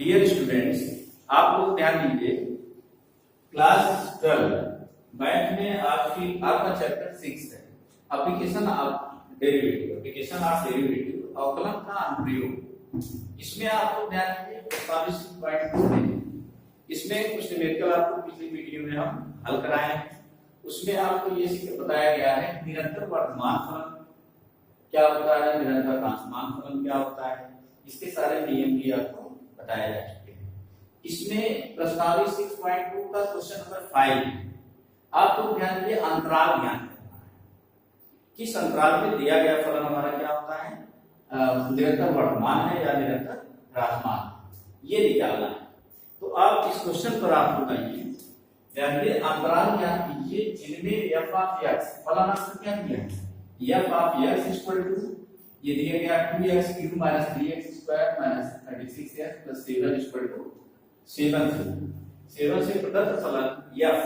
Dear students, आप लोग ध्यान दीजिए। क्लास 12 मैथ में आपका चैप्टर 6 है, एप्लीकेशन ऑफ डेरिवेटिव, अवकलन का अनुप्रयोग। इसमें आप लोग ध्यान दीजिए 45.2 इसमें कुछ न्यूमेरिकल आपको पिछली वीडियो में हम हल कराए हैं। उसमें आपको ये बताया गया है निरंतर वर्तमान फलन क्या होता है, निरंतर ट्रांसमान फलन क्या होता है, इसके सारे नियम भी आपको बताया जा चुके हैं। इसमें प्रश्नावली 6.2 का क्वेश्चन नंबर 5 आपको ध्यान दीजिए, अंतराल ज्ञान करना है। किस अंतराल में दिया गया फलन हमारा क्या होता है, निरंतर वर्तमान है या निरंतर ट्रांसमान, ये निकालना है। तो आप इस क्वेश्चन पर आप लोग आइए, ध्यान दीजिए, अंतराल ज्ञान कीजिए जिनमें f ऑफ x फलन आपको क्या दिया है, f of x equal to ये दिया गया 2x cube minus 3x square minus 36x plus 7 equal to 7 से प्रदत्त फलन f,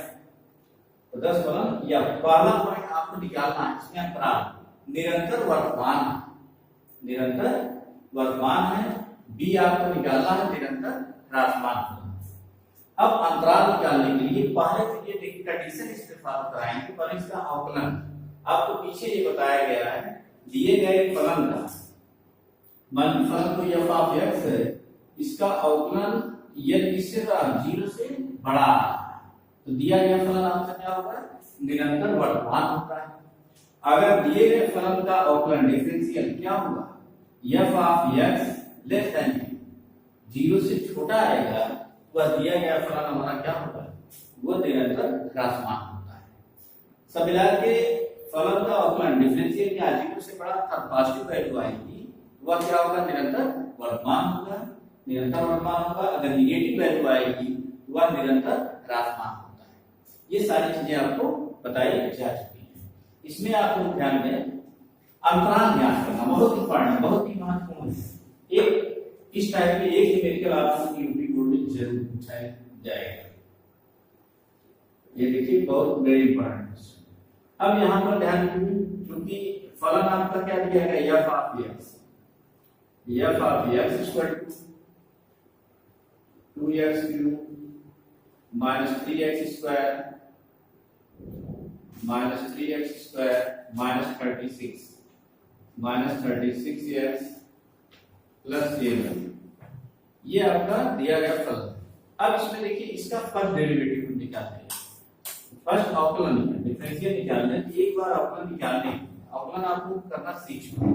प्रदत्त फलन f। पहला पॉइंट आपको निकालना है, इसमें अंतराल निरंतर वर्तमान है। b आपको निकालना है निरंतर ट्रांसमान फलन। अब अंतराल निकालने के लिए पहले तो ये देखिए कंडीशन इस पे फॉलो कराएंगे, पर इसका अवकलन आपको पीछे ये बताया गया है, दिए गए फलन का मान फलन तो f ऑफ x है, इसका अवकलन यदि किससे 0 से बड़ा है तो दिया गया फलन आपका क्या होगा, निरंतर वर्तमान होता है। अगर दिए गए फलन का अवकलन डिफरेंशियल क्या होगा, f of x less than 0 से छोटा आएगा, वह दिया गया फलन हमारा क्या होगा, वो निरंतर ट्रांसमान होता है। सब मिला के फलन का अवकलन डिफरेंशियल या 0 से बड़ा अर्थात पॉजिटिव वैल्यू आएगी, वह क्या होगा, निरंतर वर्तमान होगा। अगर निगेटिव वैल्यू आएगी वह निरंतर ट्रांसमान होता है। ये सारी चीजें आपको बताई जा चुकी हैं। इसमें आप लोग ध्यान दें, अंतराल ज्ञान करना बहुत इंपॉर्टेंट, बहुत ही महत्वपूर्ण है। एक इस टाइप के एक न्यूमेरिकल आपको यूपी बोर्ड में जरूर पूछा जाएगा। ये देखिए बहुत वेरी इंपॉर्टेंट है। अब यहाँ पर ध्यान दीजिए, क्योंकि फलन आपका क्या दिया गया, f of x equal to 2x cube minus 3x square minus 36x plus 7, ये आपका दिया गया फलन। अब इसमें देखिए इसका फर्स्ट डेरिवेटिव निकालते हैं, फर्स्ट अवकलन डिफरेंशियल निकालना है। एक बार अवकलन निकालने, अवकलन आपको करना सीख चुके हैं,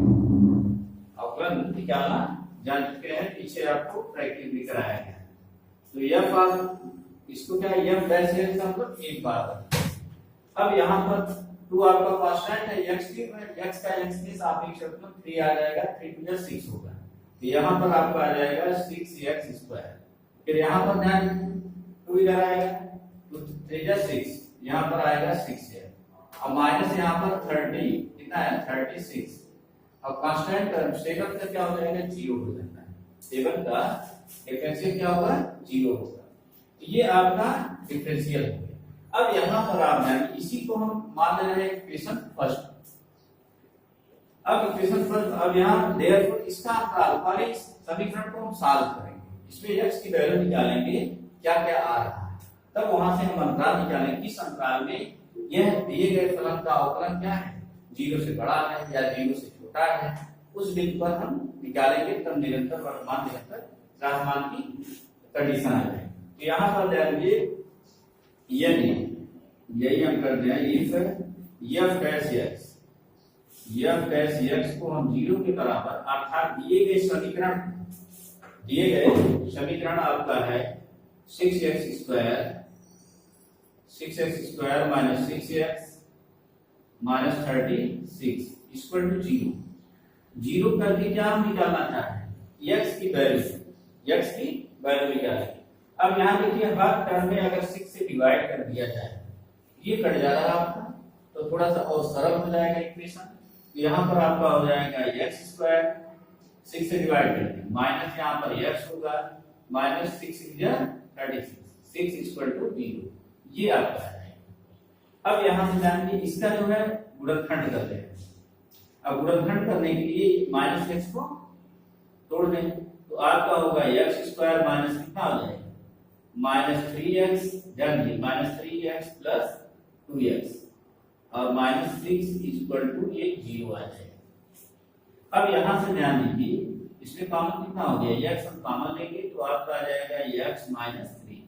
अवकलन निकालना जान चुके हैं, पीछे आपको प्रैक्टिस भी कराया गया है। तो f ऑफ इसको क्या f डैश है, इसका मतलब एक बार। अब यहाँ पर 2 आपका कांस्टेंट है, x क्यूब है, x का x के सापेक्ष मतलब 3 आ जाएगा, 3 टू 6 होगा, तो यहाँ पर आपका आ जाएगा 6x स्क्वायर। फिर यहाँ पर ध्यान 2 इधर आएगा, तो 3 6, यहाँ पर आएगा 6 है, अब माइनस यहाँ पर 30 कितना है 36, अब कांस्टेंट 7 का क्या हो जाएगा, 0 हो जाता है। 7 का डिफरेंशियल क्या होगा, 0 होगा। तो ये आपका डिफरेंशियल हो गया। अब यहाँ पर आप ध्यान, इसी को हम मान ले रहे हैं इक्वेशन फर्स्ट। अब इक्वेशन फर्स्ट, अब यहाँ देयरफॉर इसका अंतराल वाले समीकरण को हम सॉल्व करेंगे, इसमें x की वैल्यू निकालेंगे क्या क्या आ रहा है, तब वहां से हम अंतराल निकालेंगे किस अंतराल में यह दिए गए फलन का अवकलन क्या है, 0 से बड़ा है या 0 से छोटा है, उस बिंदु पर हम निकालेंगे, तब निरंतर वर्तमान निरंतर ट्रांसमान की कंडीशन आ जाएगी। तो यहाँ पर ध्यान दीजिए, यही हम कर दिया, इफ f डैश x को हम 0 के बराबर, अर्थात दिए गए समीकरण आपका है 6x square minus 6x minus 36 equal to 0 करके क्या हम निकालना चाहते हैं, x की वैल्यू निकालेंगे। अब यहाँ देखिए हर टर्म में अगर 6 से डिवाइड कर दिया जाए, ये कट जा रहा है आपका, तो थोड़ा सा और सरल हो जाएगा इक्वेशन। यहाँ पर आपका हो जाएगा x स्क्वायर 6 से डिवाइड करके, माइनस यहाँ पर x होगा, माइनस 6 36, 6 इक्वल टू 0, ये आपका है। अब यहाँ से जानिए इसका जो है गुणनखंड कर लेंगे। अब गुणनखंड करने के लिए माइनस x को तोड़ दें, तो आपका होगा x square minus minus 3x जल्दी माइनस 3x प्लस 2x और माइनस 6 इक्वल टू ये 0 आ जाएगा। अब यहां से ध्यान दीजिए, इसमें कॉमन कितना हो गया, x हम कॉमन लेंगे तो आपका आ जाएगा x माइनस 3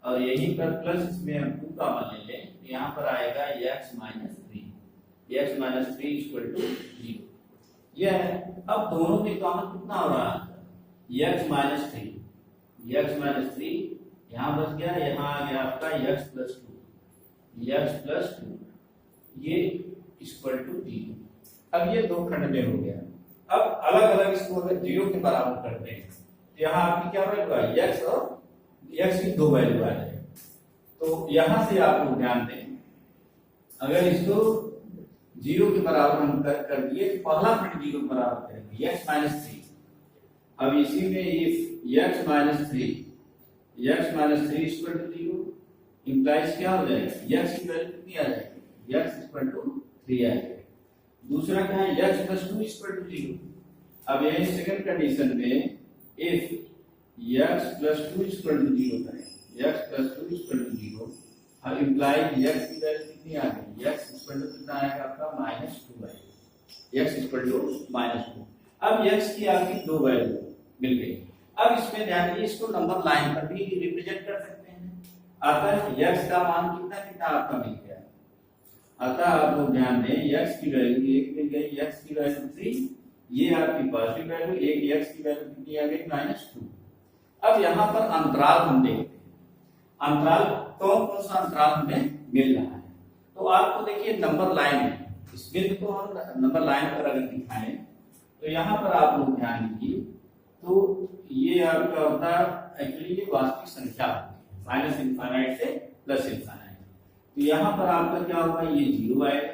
और यहीं पर प्लस इसमें हम 2 कॉमन ले लें तो यहाँ पर आएगा x माइनस 3 इक्वल टू 0। यह है। अब दोनों में कॉमन कितना हो रहा है, x माइनस 3 यहाँ बच गया, यहाँ आ गया आपका x प्लस 2 ये इक्वल टू 0। अब ये दो खंड में हो गया। अब अलग अलग इसको अगर 0 के बराबर करते हैं तो यहाँ आपकी क्या वैल्यू आई, x और x की 2 वैल्यू आ जाए। तो यहां से आप लोग ध्यान दें, अगर इसको 0 के बराबर हम कर दिए तो पहला खंड 0 के बराबर करेंगे x माइनस 3। अब इसी में if x minus 3 equal to 0 implies क्या हो जाएगा, x की वैल्यू कितनी आ जाएगी, x इक्वल टू 3 आ जाएगा। दूसरा क्या है, x प्लस 2 इक्वल टू 0। अब यही सेकंड कंडीशन में if x plus 2 equal to 0 करें, x प्लस 2 इक्वल टू 0 अब इंप्लाइज x की वैल्यू कितनी आ गई, x इक्वल टू कितना आएगा आपका -2 आएगा, x इक्वल टू -2। अब x की आपकी 2 वैल्यू मिल गई। अब इसमें ध्यान दीजिए, इसको नंबर लाइन पर भी रिप्रेजेंट कर सकते हैं। अतः x का मान कितना कितना आपका मिल गया। अतः आप लोग ध्यान दें, x की वैल्यू 1 मिल गई, x की वैल्यू 3, ये आपकी पॉजिटिव वैल्यू, एक x की वैल्यू कितनी आ गई -2। अब यहाँ पर अंतराल हम देखते हैं, अंतराल कौन कौन सा अंतराल हमें मिल रहा है। तो आपको देखिए नंबर लाइन में इस बिंदु को हम नंबर लाइन पर अगर दिखाएं तो यहाँ पर आप लोग ध्यान दीजिए, तो ये आपका होता है एक्चुअली ये वास्तविक संख्या माइनस इनफाइनाइट से प्लस इनफाइनाइट। तो यहाँ पर आपका क्या होगा, ये 0 आएगा,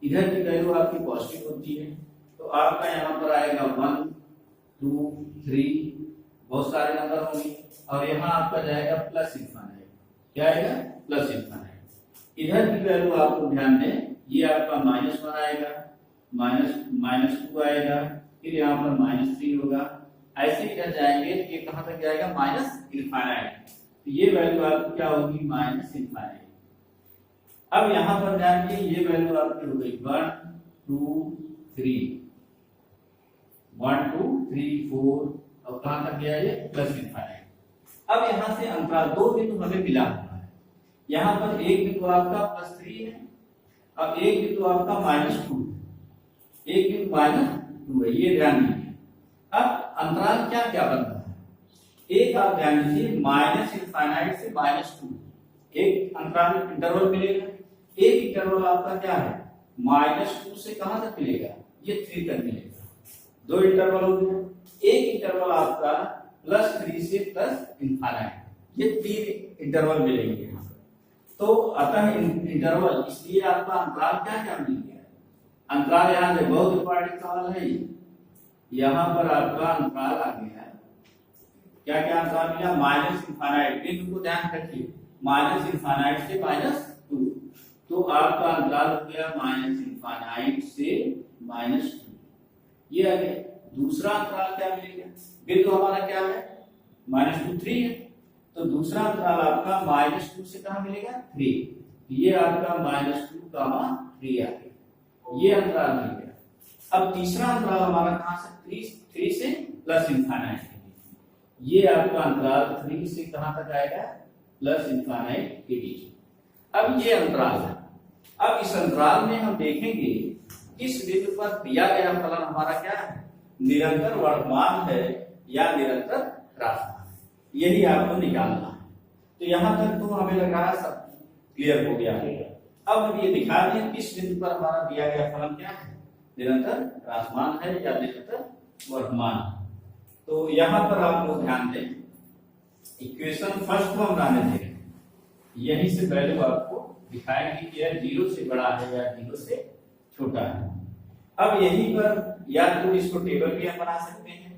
इधर की वैल्यू आपकी पॉजिटिव होती है तो आपका यहाँ पर आएगा 1 2 3 बहुत सारे नंबर होंगे और यहाँ आपका जाएगा प्लस इनफाइनाइट। क्या आएगा, प्लस इनफाइनाइट। इधर की वैल्यू आप लोग ध्यान दें, ये आपका -1 आएगा, -2 आएगा, फिर यहाँ पर -3 होगा, ऐसे इधर जाएंगे तो ये कहां तक जाएगा, माइनस इनफाइनाइट। तो ये वैल्यू आपकी क्या होगी, माइनस इनफाइनाइट। अब यहाँ पर ध्यान दीजिए, ये वैल्यू आपकी हो गई 1 2 3 1 2 3 4 और कहां तक गया ये, प्लस इनफाइनाइट। अब यहां से अंतराल 2 बिंदु हमें मिला हुआ है, यहाँ पर एक बिंदु आपका +3 है, अब एक बिंदु आपका -2 है, एक बिंदु -2 है, ये ध्यान दीजिए। अब अंतराल क्या क्या बन रहा है, एक आप ध्यान दीजिए माइनस इनफाइनाइट से -2 एक अंतराल इंटरवल मिलेगा, एक इंटरवल आपका क्या है -2 से कहां तक मिलेगा, ये 3 तक मिलेगा। 2 इंटरवल हो गया, एक इंटरवल आपका +3 से प्लस इनफाइनाइट, ये 3 इंटरवल मिलेंगे यहाँ पर। तो अतः इंटरवल, इसलिए आपका अंतराल क्या क्या मिल गया, अंतराल यहाँ से बहुत इंपॉर्टेंट सवाल है। यहाँ पर आपका अंतराल आ गया, क्या क्या अंतराल मिला, माइनस इनफाइनाइट, बिंदु को ध्यान रखिए, माइनस इनफाइनाइट से -2, तो आपका अंतराल हो गया माइनस इनफाइनाइट से -2, ये आ गया। दूसरा अंतराल क्या मिलेगा, बिंदु हमारा क्या है -2 3 है, तो दूसरा अंतराल आपका -2 से कहां मिलेगा 3, ये आपका -2, 3 आ गया, ये अंतराल मिल गया। अब तीसरा अंतराल हमारा कहां से 3 से प्लस इनफाइनाइट, ये आपका अंतराल 3 से कहां तक आएगा, प्लस इनफाइनाइट के बीच। अब ये अंतराल है। अब इस अंतराल में हम देखेंगे किस बिंदु पर दिया गया फलन हमारा क्या है, निरंतर वर्धमान है या निरंतर ह्रासमान है, यही आपको निकालना है। तो यहां तक तो हमें लग रहा है सब क्लियर हो गया है। अब हम ये दिखा दें किस बिंदु पर हमारा दिया गया फलन क्या है, निरंतर ह्रासमान है या निरंतर वर्धमान है। तो यहां पर आप लोग ध्यान दें, इक्वेशन फर्स्ट को हम लाने दे रहे हैं, यहीं से वैल्यू आपको दिखाएंगे कि यह 0 से बड़ा है या 0 से छोटा है। अब यहीं पर या तो इसको टेबल भी हम बना सकते हैं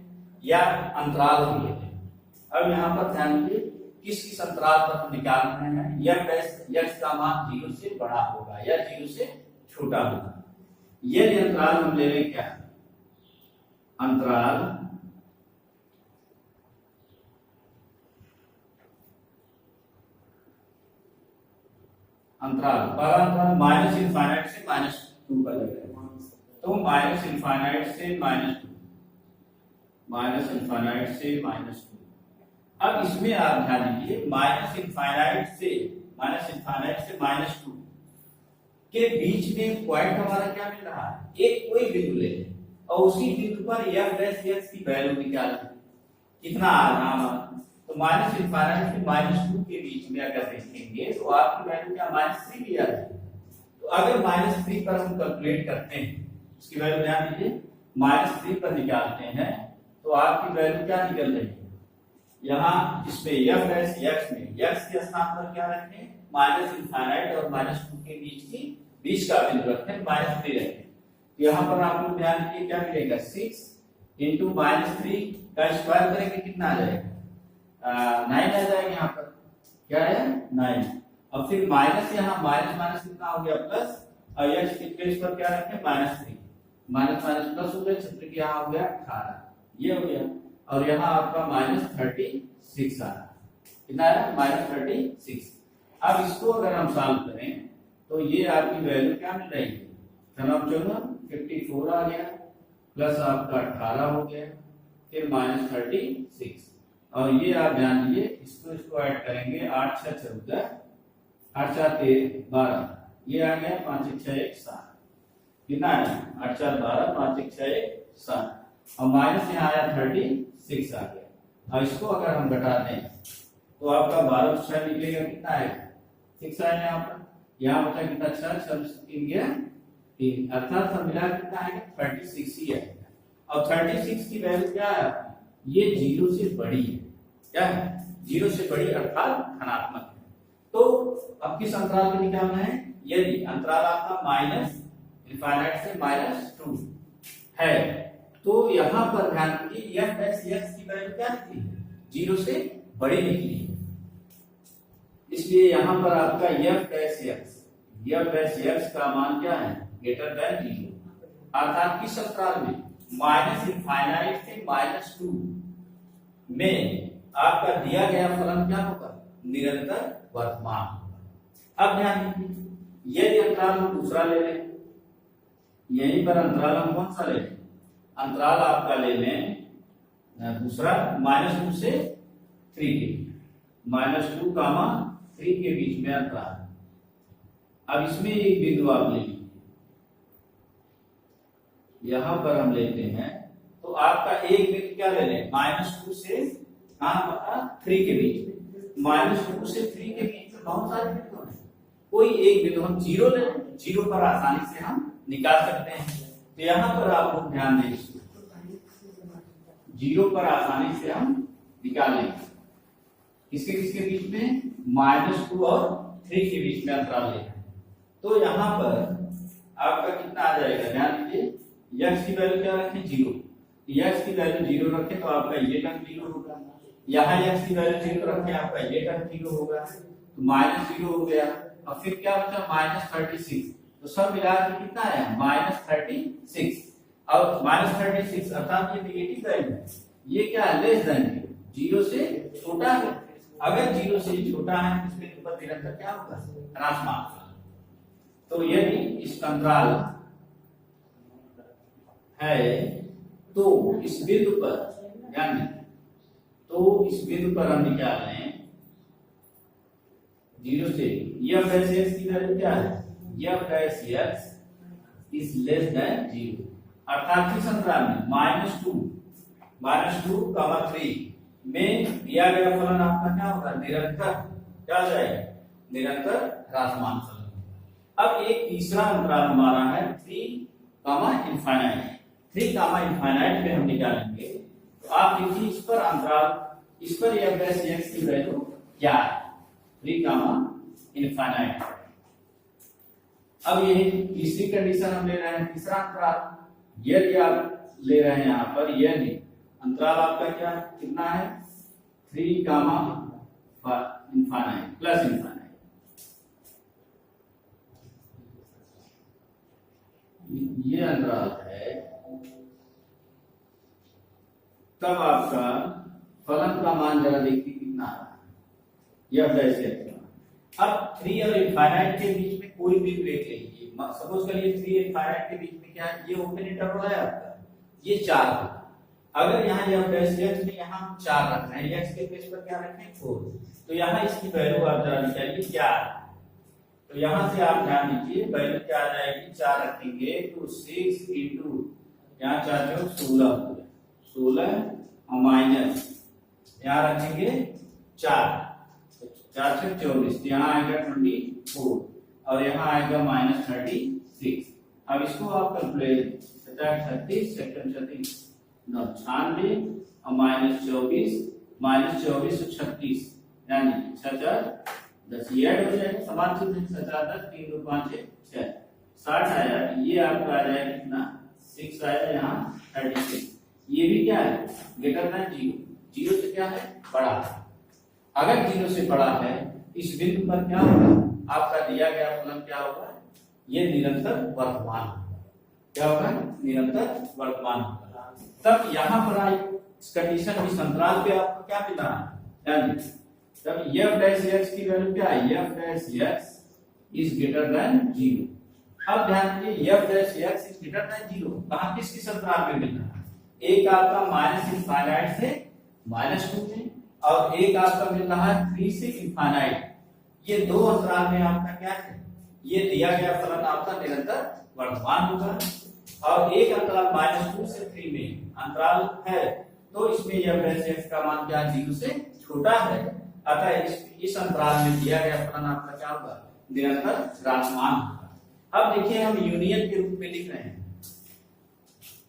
या अंतराल भी लेते हैं। अब यहाँ पर ध्यान दीजिए किस अंतराल पर हम निकाल रहे हैं, यह का मान 0 से बड़ा होगा या 0 से छोटा होगा। यदि अंतराल हम ले लें क्या, अंतराल अंतराल, पहला अंतराल माइनस इनफाइनाइट से -2 का ले रहे हैं, तो माइनस इनफाइनाइट से -2, माइनस इनफाइनाइट से -2। अब इसमें आप ध्यान दीजिए, माइनस इनफाइनाइट से -2 के बीच में पॉइंट हमारा क्या मिल रहा है, एक कोई बिंदु ले लें और उसी बिंदु पर f डैश x की वैल्यू निकालें, कितना आ रहा हमारा, तो माइनस इनफाइनाइट से -2 के बीच में अगर देखेंगे तो आपकी वैल्यू क्या -3 भी आ रही है। तो अगर -3 पर हम कैलकुलेट करते हैं, इसकी वैल्यू ध्यान दीजिए, -3 पर निकालते हैं तो आपकी वैल्यू क्या निकल रही है, यहाँ इसमें f डैश x में x के स्थान पर क्या रखें, माइनस इनफाइनाइट और -2 के बीच का बिंदु रखें, -3 रखें। यहाँ पर आप लोग ध्यान दीजिए क्या मिलेगा, 6 इंटू -3 का स्क्वायर करेंगे कितना आ जाएगा, 9 आ जाएगा। यहाँ पर क्या है 9, और फिर माइनस, यहाँ माइनस माइनस कितना हो गया प्लस, और x के प्लेस पर क्या रखें -3, माइनस माइनस प्लस हो गया, क्षेत्र की यहाँ हो गया 18, ये हो गया, और यहाँ आपका -36 आ रहा है, कितना है -36। अब इसको अगर हम सॉल्व करें तो ये आपकी वैल्यू क्या मिल रही है, 54 आ गया, प्लस आपका 18 हो गया, फिर -36, और ये आप ध्यान दीजिए, इसको ऐड करेंगे, 8 6 14, 8 4 13 12, ये आ गया 5 1 6 1 7, कितना है 8 4 12, 5 1 6 1 7, और माइनस यहाँ आया 36 आ गया। अब इसको अगर हम घटा दें तो आपका 12 6 निकलेगा, कितना आएगा 6 आएगा, यहाँ बचा कितना 6 3 गया 3, अर्थात सब मिला कितना आएगा 36 ही आएगा। और 36 की वैल्यू क्या है, ये 0 से बड़ी है, क्या है 0 से बड़ी अर्थात धनात्मक है। तो अब किस अंतराल पे निकालना है, यदि अंतराल आपका माइनस इनफाइनाइट से -2 है तो यहाँ पर ध्यान दीजिए f डैश x की वैल्यू क्या निकली, 0 से बड़ी निकली है, इसलिए यहाँ पर आपका f डैश x का मान क्या है, ग्रेटर देन 0, अर्थात किस अंतराल में, माइनस इनफाइनाइट से -2 में आपका दिया गया फलन क्या होगा, निरंतर वर्तमान होगा। अब ध्यान दीजिए, यदि अंतराल हम दूसरा ले लें, यहीं पर अंतराल हम कौन सा ले लें, अंतराल आपका ले लें दूसरा -2 से 3 के, -2, 3 के बीच में अंतराल। अब इसमें एक बिंदु आप ले लीजिए, यहां पर हम लेते हैं, तो आपका एक बिंदु क्या ले लें, -2 से 3 के बीच में, -2 से 3 के बीच में बहुत सारे बिंदु हैं, कोई एक बिंदु हम 0 ले लें, 0 पर आसानी से हम निकाल सकते हैं। तो यहाँ पर आप लोग ध्यान दें, 0 पर आसानी से हम निकालेंगे, किसके बीच में, -2 और 3 के बीच में अंतराल लेना है। तो यहाँ पर आपका कितना आ जाएगा, ध्यान दीजिए, x की वैल्यू क्या रखें 0, x की वैल्यू 0 रखें तो आपका ये टर्म 0 होगा, यहाँ x की वैल्यू 0 रखें आपका ये टर्म 0 होगा, तो -0 हो गया, और फिर क्या बचा -36, तो सब मिला के कितना है -36, और -36 अर्थात ये नेगेटिव वैल्यू है, ये क्या है लेस देन 0 से छोटा है, अगर 0 से छोटा है तो इसमें ऊपर निरंतर क्या होगा, ऋणात्मक। तो यदि इस अंतराल है तो इस बिंदु पर यानी, तो इस बिंदु पर हम निकाल रहे हैं 0 से f डैश x की वैल्यू क्या है, f dash x is less than 0, अर्थात किस अंतराल में, -2, 3 में दिया गया फलन आपका क्या होगा, निरंतर क्या हो जाएगा, निरंतर ह्रासमान फलन। अब एक तीसरा अंतराल हमारा है 3, इनफाइनाइट, 3, पे हम निकालेंगे, तो आप देखिए इस पर अंतराल, इस पर f डैश x की वैल्यू क्या है, 3, इनफाइनाइट। अब ये तीसरी कंडीशन हम ले रहे हैं, तीसरा अंतराल, यदि आप ले रहे हैं यहाँ पर, यदि अंतराल आपका क्या कितना है, 3, इनफाइनाइट प्लस इनफाइनाइट, ये अंतराल है, तब आपका फलन का मान जरा देखिए कितना आ रहा है, यह वैसे अब 3 और इनफाइनाइट के बीच में कोई भी ब्रेक लीजिए, सपोज करिए 3 इनफाइनाइट के बीच में क्या है, ये ओपन इंटरवल है आपका, ये 4 है। अगर यहाँ f डैश x में यहाँ 4 रखना है, x के प्लेस पर क्या रखें 4, तो यहाँ इसकी वैल्यू आप जरा निकालिए क्या है। तो यहाँ से आप ध्यान दीजिए वैल्यू क्या आ जाएगी, 4 रखेंगे तो 6 इंटू यहाँ 4 जो 16 हो गया, 16 और माइनस यहाँ रखेंगे 4, 4 से 24, यहाँ आएगा 24 और यहाँ आएगा -36। अब इसको आप कैलकुलेट 36 सेकंड 36 96 और -24 और 36 यानी 6 ये ऐड हो जाएगा, समान चीज 7 10 3 2 5 6 60 आया, ये आपका आ जाएगा कितना 6 आया, यहाँ 36। ये भी क्या है ग्रेटर देन 0, 0 से क्या है बड़ा है। अगर 0 से बड़ा है इस बिंदु पर क्या होगा, आपका दिया गया फलन क्या होगा, ये निरंतर वर्तमान होगा। क्या होगा, निरंतर वर्तमान होगा। तब यहाँ पर आई कंडीशन इस अंतराल पे आपको क्या मिल रहा है, यानी तब f डैश x की वैल्यू क्या है, f dash x is greater then 0। अब ध्यान दीजिए f dash x is greater then 0 कहां किस अंतराल में मिल रहा है, एक आपका माइनस इनफाइनाइट से -2 में और एक आपका मिल रहा है 3 से इनफाइनाइट। ये दो अंतराल में आपका क्या है, ये दिया गया फलन आपका निरंतर वर्तमान होगा। और एक अंतराल -2 से 3 में अंतराल है, तो इसमें f डैश x का मान क्या 0 से छोटा है, अतः इस अंतराल में दिया गया फलन आपका क्या होगा, निरंतर राशमान होगा। अब देखिए हम यूनियन के रूप में लिख रहे हैं,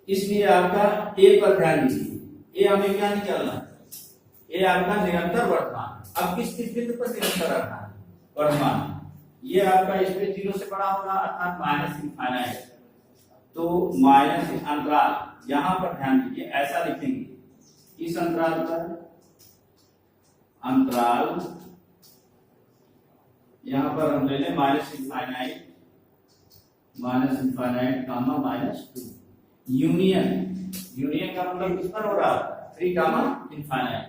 इसलिए आपका ए पर ध्यान दीजिए, ए हमें क्या निकालना है, ए आपका निरंतर वर्तमान। अब किस किस बिंदु पर निरंतर रखना है वर्तमान, ये आपका इसमें 0 से बड़ा होगा अर्थात माइनस इनफाइनाइट, तो माइनस अंतराल यहां पर ध्यान दीजिए ऐसा लिखेंगे, इस अंतराल पर अंतराल यहां पर हम ले लें माइनस इनफाइनाइट कामा -2। यूनियन का मतलब किस पर हो रहा है, 3 कामा इनफाइनाइट,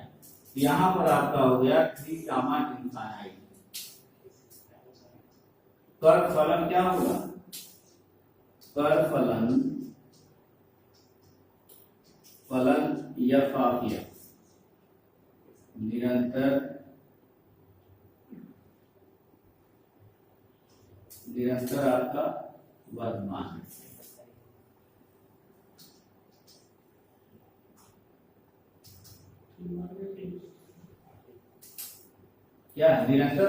यहां पर आपका हो गया 3 कामा इनफाइनाइट। पर फलन क्या होगा, पर फलन f ऑफ f निरंतर आपका वर्तमान। क्या है निरंतर,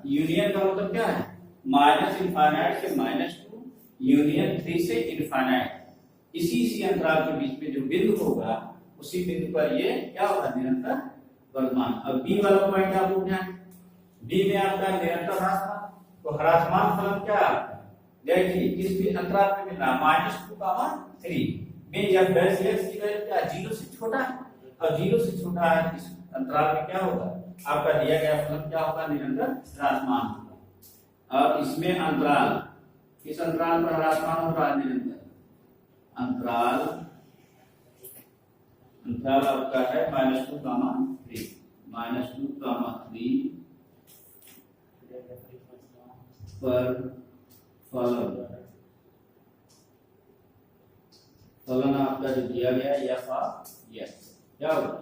यूनियन का मतलब क्या है, माइनस इनफाइनाइट से -2 यूनियन 3 से इनफाइनाइट, इसी अंतराल के बीच में जो बिंदु होगा उसी बिंदु पर ये क्या होगा, निरंतर वर्तमान। अब बी वाला पॉइंट आप लोग ध्यान, बी में आपका निरंतर ह्रासमान, तो ह्रासमान फलन क्या है देखिए, किस भी अंतराल पे मिल रहा है -2 कामा 3 में f डैश x की वैल्यू क्या 0 से छोटा है, और 0 से छोटा है इस अंतराल में क्या होगा, आपका दिया गया फलन क्या होगा, निरंतर ह्रासमान होगा। और इसमें अंतराल किस अंतराल पर ह्रासमान हो रहा है, निरंतर अंतराल आपका है -2 कामा 3 पर फलन आपका जो दिया गया है f ऑफ x क्या होगा,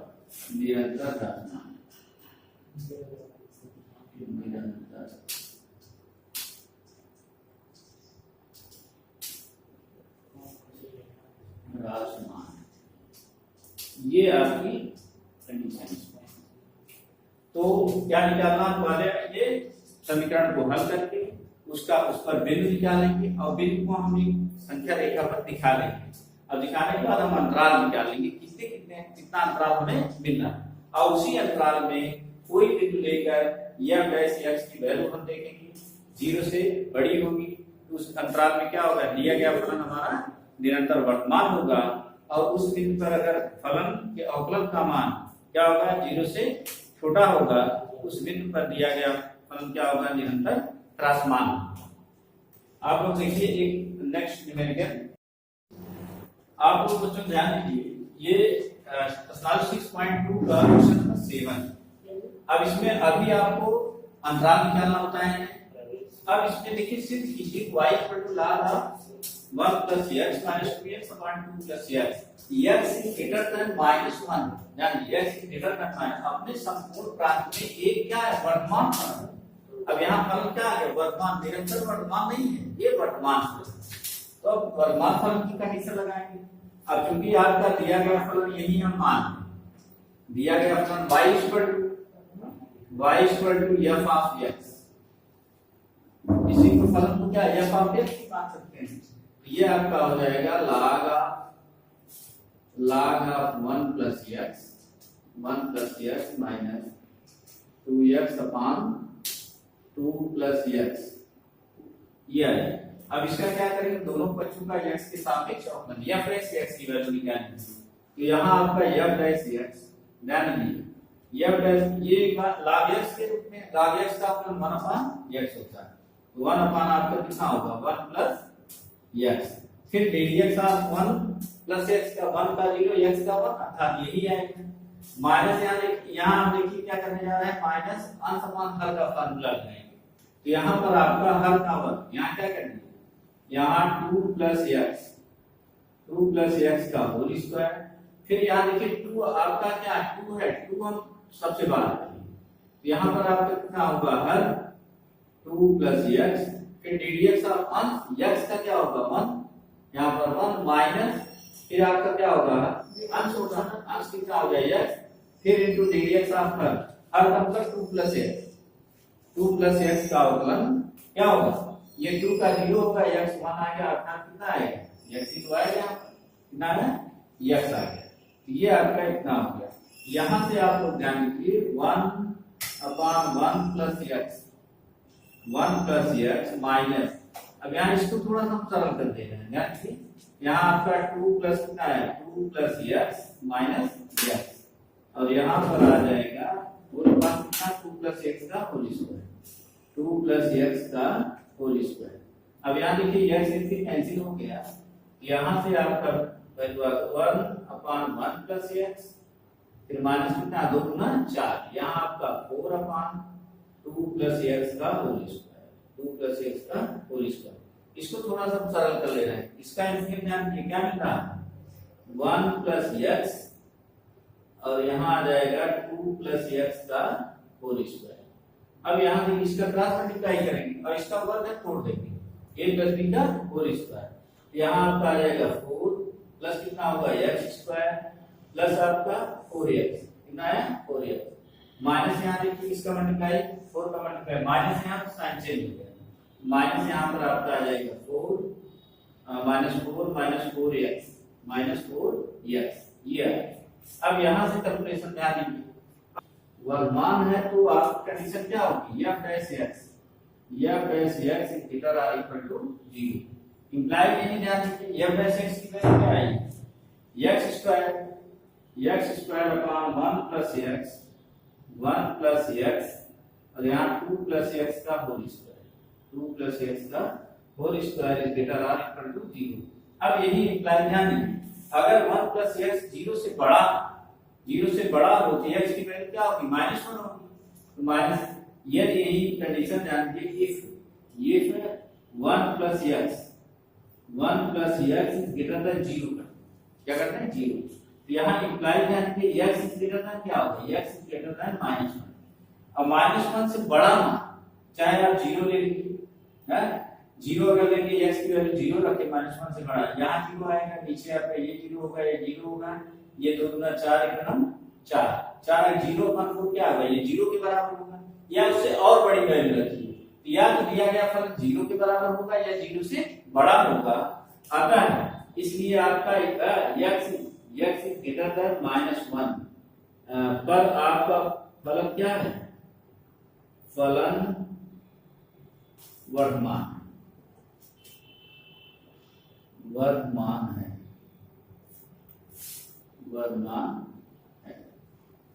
निरंतर ह्रासमान, निरंतर ह्रासमान, ये आपकी कंडीशन। तो क्या निकालना वाले, ये समीकरण को हल करके उसका उस पर बिंदु निकालेंगे और बिंदु को हम संख्या रेखा पर दिखा लेंगे। अब दिखाने के बाद हम अंतराल निकालेंगे, कितना अंतराल हमें मिलना है, और उसी अंतराल में कोई बिंदु लेकर f डैश x की वैल्यू हम देखेंगे, 0 से बड़ी होगी तो उस अंतराल में क्या होगा, दिया गया फलन हमारा निरंतर वर्तमान होगा, और उस बिंदु पर अगर फलन के अवकलन का मान क्या होगा, 0 से छोटा होगा, उस बिंदु पर दिया गया फलन क्या होगा, निरंतर ह्रासमान। आप लोग देखिए एक नेक्स्ट न्यूमेरिकल, आप लोग बच्चों ध्यान दीजिए, ये 6.2 का क्वेश्चन नंबर 7। अब इसमें अभी आपको अंतराल निकालना होता है। अब इसमें देखिए सिद्ध कीजिए y equal to log of 1 plus x minus 2x upon 2 plus x x is greater than -1 यानी x is greater than minus अपने संपूर्ण प्रांत में एक क्या है वर्तमान फलन। अब यहाँ फलन क्या है वर्तमान निरंतर वर्तमान नहीं है ये वर्तमान फलन। तो अब वर्तमान फलन की कंडीशन लगाएंगे। अब क्योंकि आपका दिया गया फलन यही हम मान दिया गया फलन y equal to f of x इसी को फलन को क्या f ऑफ x मान सकते हैं। ये आपका हो जाएगा log of 1 plus x minus 2x upon 2 plus x ये है। अब इसका क्या करेंगे दोनों पक्षों का x के सापेक्ष अवकलन f डैश x की वैल्यू निकालनी है। तो यहाँ आपका f डैश x ध्यान दीजिए f डैश ये log x के रूप में log x का अवकलन 1 अपॉन x होता है। 1 अपॉन आपका कितना होगा 1 प्लस x फिर dx ऑफ 1 प्लस x का 1 का 0 x का 1 अर्थात यही आएगा माइनस यहाँ आप देखिए क्या करने जा रहे हैं माइनस अंश अपॉन हर का फॉर्मूला लगाएंगे। तो यहाँ पर आपका हर का वर्ग यहाँ क्या करना है यहाँ 2 प्लस x का होल स्क्वायर फिर यहाँ देखिए 2 आपका क्या 2 है 2 हम सबसे बाहर रखेंगे। तो यहाँ पर आपका कितना होगा हर 2 प्लस x फिर ddx ऑफ 1 x का क्या होगा 1 यहाँ पर 1 माइनस फिर आपका क्या होगा अंश होगा अंश कितना हो जाएगा फिर इनटू ddx ऑफ हर का मतलब 2 प्लस x का अवकलन क्या होगा ये 2 का 0 होगा x 1 आ गया अर्थात कितना आएगा x ही तो आएगा कितना है x आ गया। तो ये आपका इतना हो गया। यहाँ से आप लोग ध्यान दीजिए 1 अपॉन 1 प्लस x माइनस अब यहाँ इसको थोड़ा सा सरल कर दे रहे हैं यानी यहाँ आपका 2 प्लस कितना है 2 प्लस x माइनस x और यहाँ पर आ जाएगा और कितना 2 प्लस x का होल स्क्वायर 2 प्लस x का होल स्क्वायर। अब यहाँ देखिए x इसके कैंसिल हो गया यहाँ से आपका वैल्यू 1 अपॉन 1 प्लस x फिर माइनस कितना 2 गुना 4 यहाँ आपका 4 अपॉन 2 प्लस x का होल स्क्वायर 2 प्लस x का होल स्क्वायर। इसको थोड़ा सा सरल कर ले रहे हैं इसका इंटीग्रल जान क्या मिल रहा है 1 प्लस x और यहाँ आ जाएगा 2 प्लस x का होल स्क्वायर। अब यहाँ देखिए इसका क्रॉस मल्टीप्लाई करेंगे और इसका वर्ग तोड़ देंगे a प्लस b का होल स्क्वायर। यहाँ आपका आ जाएगा 4 प्लस कितना होगा x स्क्वायर प्लस आपका 4x कितना है 4x माइनस यहाँ देखिए इसका मल्टीप्लाई 4 का मल्टीप्लाई माइनस यहाँ साइन चेंज हो गया माइनस यहाँ पर आपका आ जाएगा 4 माइनस 4x ये है। अब यहाँ से कैलकुलेशन ध्यान दीजिए वर्गमान है तो आप कंडीशन क्या होगी f dash x is greater or equal to 0 imply यही ध्यान दीजिए f डैश x की वैल्यू क्या आएगी x square upon 1 plus x और यहाँ 2 प्लस x का होल स्क्वायर 2 प्लस x का whole square is greater or equal to 0। अब यही इंप्लाई ध्यान दीजिए अगर 1 प्लस x 0 से बड़ा हो तो x की वैल्यू क्या होगी -1 होगी तो माइनस यही कंडीशन ध्यान दीजिए if 1 plus x is greater then 0 क्या करते हैं 0 तो यहाँ इंप्लाई ध्यान दीजिए x इज ग्रेटर देन क्या होगा x इज ग्रेटर देन -1। अब -1 से बड़ा मान चाहे आप 0 ले लीजिए है 0 अगर लेंगे x की वैल्यू 0 रखे -1 से बड़ा यहाँ 0 आएगा नीचे आपका ये 0 होगा ये 0 होगा ये 2 गुना 4 एकदम 4 0 अपन को क्या होगा ये 0 के बराबर होगा या उससे और बड़ी वैल्यू रखिए या तो दिया गया फलन 0 के बराबर होगा या 0 से बड़ा होगा आता है इसलिए आपका x इज ग्रेटर देन -1 पर आपका फलन क्या है फलन वर्तमान है।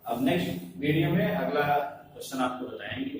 अब नेक्स्ट वीडियो में अगला क्वेश्चन आपको बताएंगे।